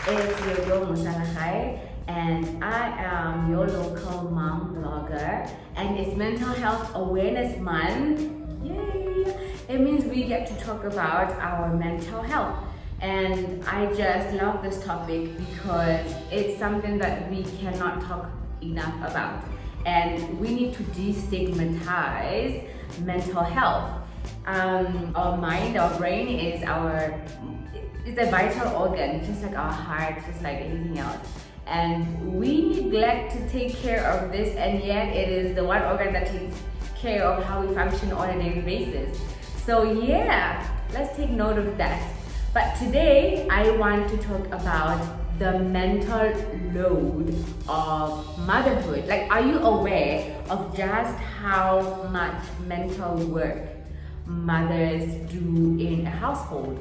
It's your girl Musalahai, and I am your local mom blogger, and it's Mental Health Awareness Month. Yay! It means we get to talk about our mental health, and I just love this topic because it's something that we cannot talk enough about, and we need to destigmatize mental health. Our mind, our brain it's a vital organ, just like our heart, just like anything else. And we neglect to take care of this, and yet it is the one organ that takes care of how we function on a daily basis. So yeah, let's take note of that. But today I want to talk about the mental load of motherhood. Like, are you aware of just how much mental work mothers do in a household?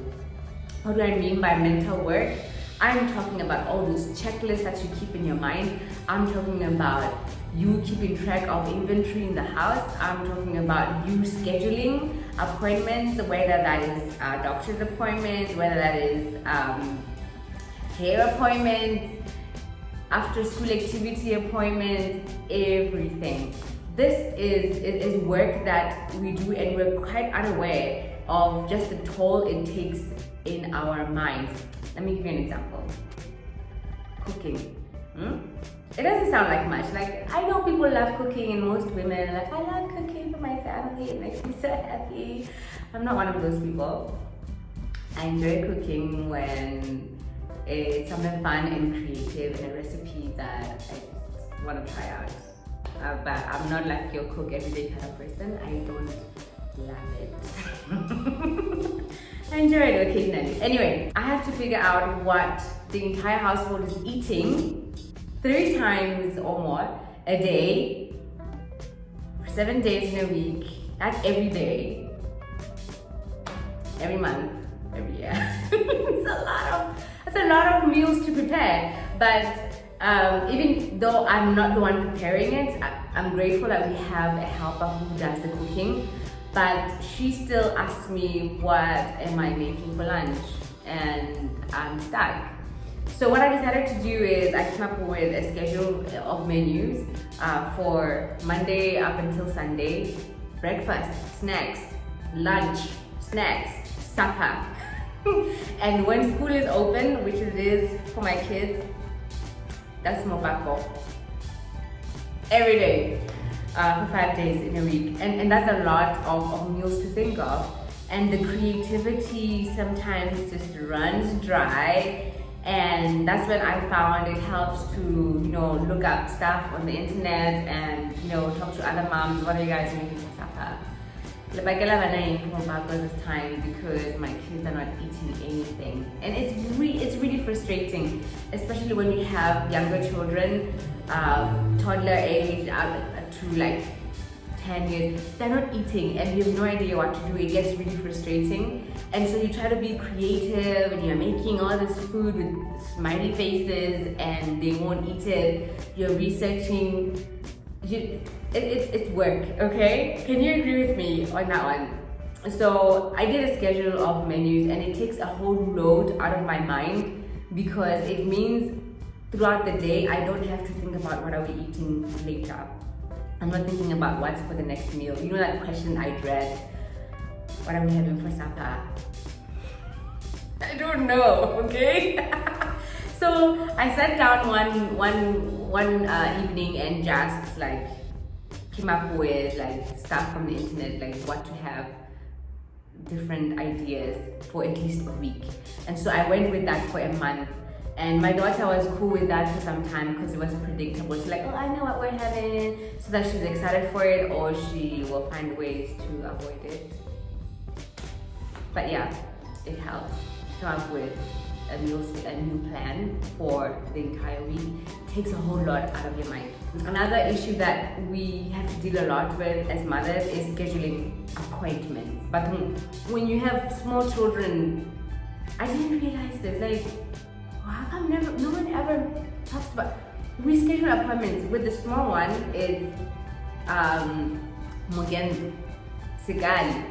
What do I mean by mental work? I'm talking about all those checklists that you keep in your mind. I'm talking about you keeping track of inventory in the house. I'm talking about you scheduling appointments, whether that is doctor's appointments, whether that is hair appointments, after school activity appointments, everything. This is work that we do, and we're quite unaware of just the toll it takes in our minds. Let me give you an example. Cooking. It doesn't sound like much. Like, I know people love cooking, and most women are like, I love cooking for my family, it makes me so happy. I'm not one of those people. I enjoy cooking when it's something fun and creative and a recipe that I just want to try out. But I'm not like your cook everyday kind of person. I don't love it. I enjoy it occasionally. Anyway, I have to figure out what the entire household is eating 3 times or more a day, for 7 days in a week. That's every day, every month, every year. It's a lot of meals to prepare. But even though I'm not the one preparing it, I'm grateful that we have a helper who does the cooking. But she still asks me, what am I making for lunch? And I'm stuck. So what I decided to do is I came up with a schedule of menus for Monday up until Sunday. Breakfast, snacks, lunch, snacks, supper. And when school is open, which it is for my kids, that's mopako. Every day. For 5 days in a week, and that's a lot of meals to think of, and the creativity sometimes just runs dry. And that's when I found it helps to look up stuff on the internet and talk to other moms. What are you guys making for supper? This time because my kids are not eating anything, and it's really frustrating, especially when you have younger children, toddler age to like 10 years. They're not eating, and you have no idea what to do. It gets really frustrating, and so you try to be creative, and you're making all this food with smiley faces, and they won't eat it. You're researching. It's work, okay? Can you agree with me on that one? So I did a schedule of menus, and it takes a whole load out of my mind because it means throughout the day I don't have to think about what are we eating later. I'm not thinking about what's for the next meal. You know that question I dread? What are we having for supper? I don't know, okay? So I sat down one evening and just like came up with like stuff from the internet, like what to have, different ideas for at least a week. And so I went with that for a month. And my daughter was cool with that for some time because it was predictable. She's like, oh, I know what we're having. So that she's excited for it, or she will find ways to avoid it. But yeah, it helps to come up with a new plan for the entire week. It takes a whole lot out of your mind. Another issue that we have to deal a lot with as mothers is scheduling appointments. But when you have small children, I didn't realize this. Like, how come no one ever talks about, we schedule appointments with the small one. It's Mugen Sigali.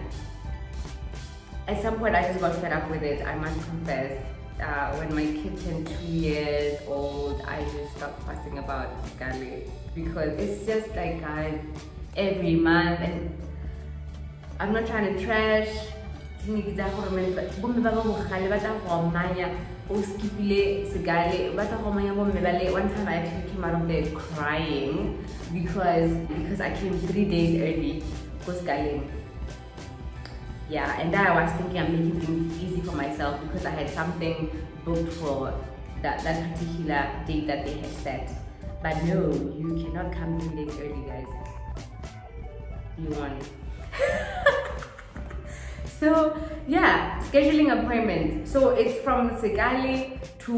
At some point I just got fed up with it, I must confess. when my kid turned 2 years old, I just stopped fussing about Sikali because it's just like, guys, every month, and I'm not trying to trash. One time I actually came out of there crying because I came 3 days early. Yeah, and then I was thinking I'm making things easy for myself because I had something booked for that particular date that they had set. But no, you cannot come 3 days early, guys. You won. So yeah, scheduling appointment. So it's from Segali to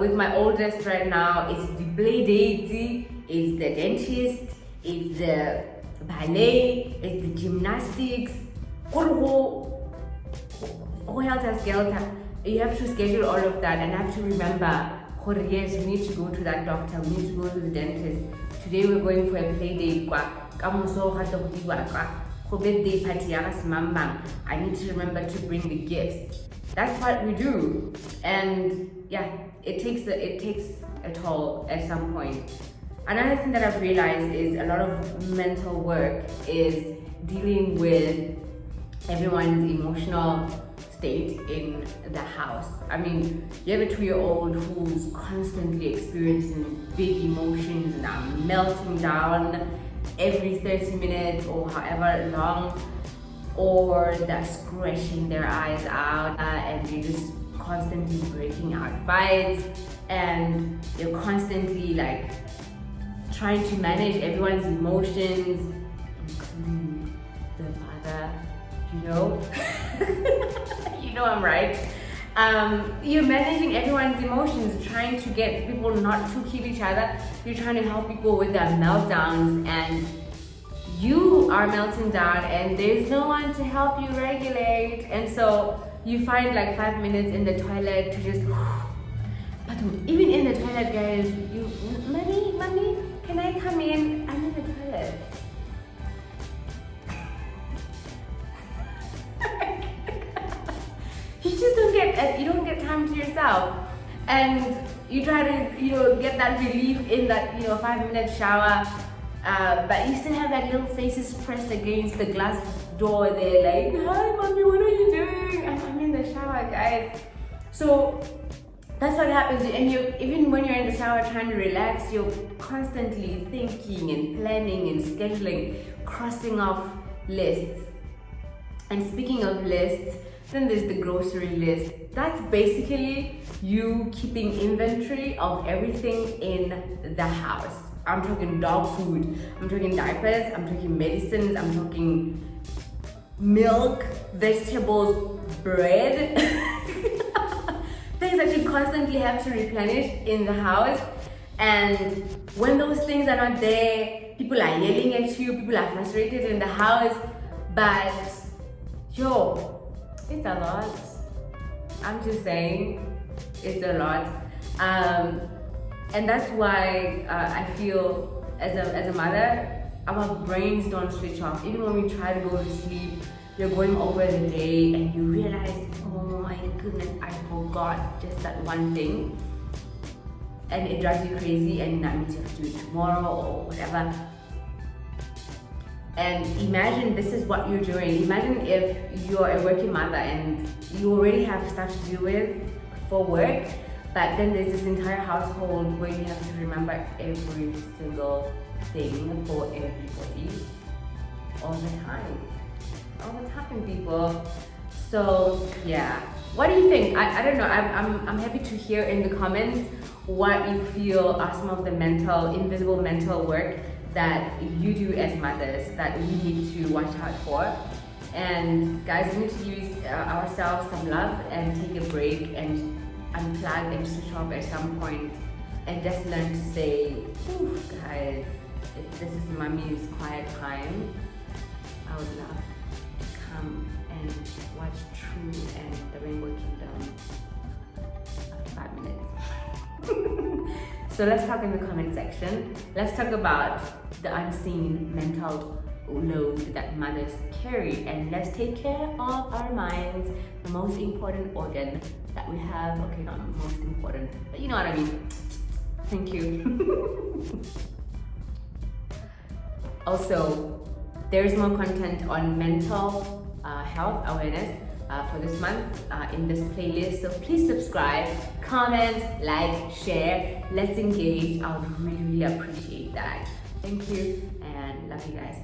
with my oldest right now. It's the play date, it's the dentist, it's the ballet, it's the gymnastics. You have to schedule all of that and have to remember, yes, we need to go to that doctor, we need to go to the dentist. Today we're going for a play date. Birthday party, I need to remember to bring the gifts. That's what we do, and yeah, it takes a toll at some point. Another thing that I've realized is a lot of mental work is dealing with everyone's emotional state in the house. I mean, you have a 2-year-old who's constantly experiencing big emotions and are melting down every 30 minutes or however long, or they're scratching their eyes out and they're just constantly breaking out fights, and you're constantly like trying to manage everyone's emotions, including the father, you know. You know I'm right. You're managing everyone's emotions, trying to get people not to kill each other. You're trying to help people with their meltdowns, and you are melting down and there's no one to help you regulate. And so you find like 5 minutes in the toilet to just but even in the toilet, guys, mommy, can I come in? I'm in the toilet. You don't get time to yourself, and you try to get that relief in that 5-minute shower, but you still have like little faces pressed against the glass door there, like, hi mommy, what are you doing? I'm in the shower, guys. So that's what happens, and even when you're in the shower trying to relax, you're constantly thinking and planning and scheduling, crossing off lists. And speaking of lists, then there's the grocery list. That's basically you keeping inventory of everything in the house. I'm talking dog food, I'm talking diapers, I'm talking medicines, I'm talking milk, vegetables, bread. Things that you constantly have to replenish in the house. And when those things are not there, people are yelling at you, people are frustrated in the house. But yo, it's a lot. I'm just saying, it's a lot. And that's why I feel as a mother, our brains don't switch off. Even when we try to go to sleep, you're going over the day and you realize, oh my goodness, I forgot just that one thing. And it drives you crazy, and that means you have to do it tomorrow or whatever. And imagine this is what you're doing. Imagine if you're a working mother and you already have stuff to deal with for work, but then there's this entire household where you have to remember every single thing for everybody all the time. All the time, people. So yeah, what do you think? I don't know. I'm happy to hear in the comments what you feel are some of the invisible mental work that you do as mothers that we need to watch out for. And guys, we need to use ourselves some love and take a break and unplug and switch off at some point and just learn to say, ooh, guys, this is mommy's quiet time. I would love to come and watch True and the Rainbow Kingdom after 5 minutes. So let's talk in the comment section. Let's talk about the unseen mental load that mothers carry, and let's take care of our minds, the most important organ that we have. Okay, not most important, but you know what I mean. Thank you. Also, there's more content on mental health awareness for this month in this playlist. So please subscribe, comment, like, share. Let's engage. I would really, really appreciate that. Thank you and love you guys.